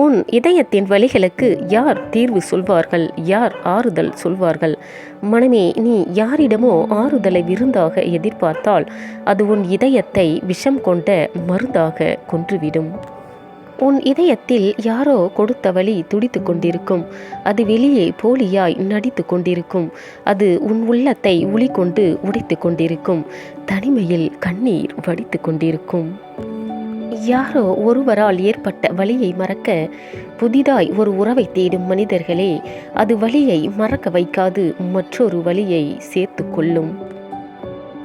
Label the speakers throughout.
Speaker 1: உன் இதயத்தின் வலிகளுக்கு யார் தீர்வு சொல்வார்கள்? யார் ஆறுதல் சொல்வார்கள்? மனமே, நீ யாரிடமோ ஆறுதலை விருந்தாக எதிர்பார்த்தால் அது உன் இதயத்தை விஷம் கொண்ட மருந்தாக கொன்றுவிடும். உன் இதயத்தில் யாரோ கொடுத்த வலி துடித்து கொண்டிருக்கும். அது வெளியே போலியாய் நடித்து கொண்டிருக்கும். அது உன் உள்ளத்தை உளி கொண்டு உடைத்து கொண்டிருக்கும். தனிமையில் கண்ணீர் வடித்து கொண்டிருக்கும். யாரோ ஒருவரால் ஏற்பட்ட வலியை மறக்க புதிதாய் ஒரு உறவை தேடும் மனிதர்களே, அது வலியை மறக்க வைக்காது, மற்றொரு வலியை சேர்த்து கொள்ளும்.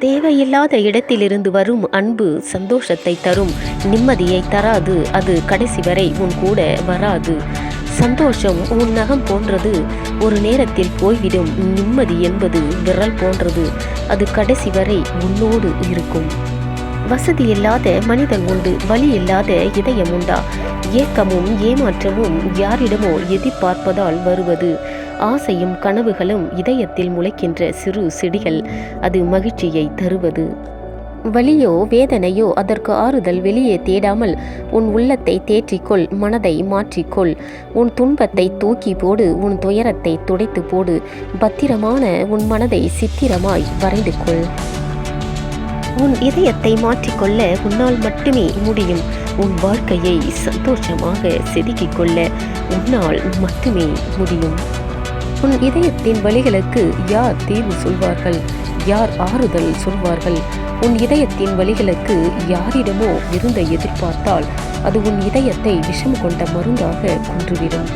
Speaker 1: தேவையில்லாத இடத்திலிருந்து வரும் அன்பு சந்தோஷத்தை தரும், நிம்மதியை தராது. அது கடைசி வரை உன் கூட வராது. சந்தோஷம் உன் நகம் போன்றது, ஒரு நேரத்தில் போய்விடும். நிம்மதி என்பது விரல் போன்றது, அது கடைசி வரை உன்னோடு இருக்கும். வசதி இல்லாத மனிதன் உண்டு, வலி இல்லாத இதயம் உண்டா? ஏக்கமும் ஏமாற்றமும் யாரிடமோ எதிர்பார்ப்பதால் வருவது. ஆசையும் கனவுகளும் இதயத்தில் முளைக்கின்ற சிறு செடிகள், அது மகிழ்ச்சியை தருவது. வலியோ வேதனையோ அதற்கு ஆறுதல் வெளியே தேடாமல் உன் உள்ளத்தை தேற்றிக்கொள், மனதை மாற்றிக்கொள். உன் துன்பத்தை தூக்கி போடு, உன் துயரத்தை துடைத்து போடு. பத்திரமான உன் மனதை சித்திரமாய் வரைந்து கொள். உன் இதயத்தை மாற்றிக்கொள்ள உன்னால் மட்டுமே முடியும். உன் வாழ்க்கையை சந்தோஷமாக செதுக்கிக் கொள்ள உன்னால் மட்டுமே முடியும். உன் இதயத்தின் வலிகளுக்கு யார் தீர்வு சொல்வார்கள்? யார் ஆறுதல் சொல்வார்கள்? உன் இதயத்தின் வலிகளுக்கு யாரிடமோ விருந்தை எதிர்பார்த்தால் அது உன் இதயத்தை விஷம் கொண்ட மருந்தாக கொன்றுவிடும்.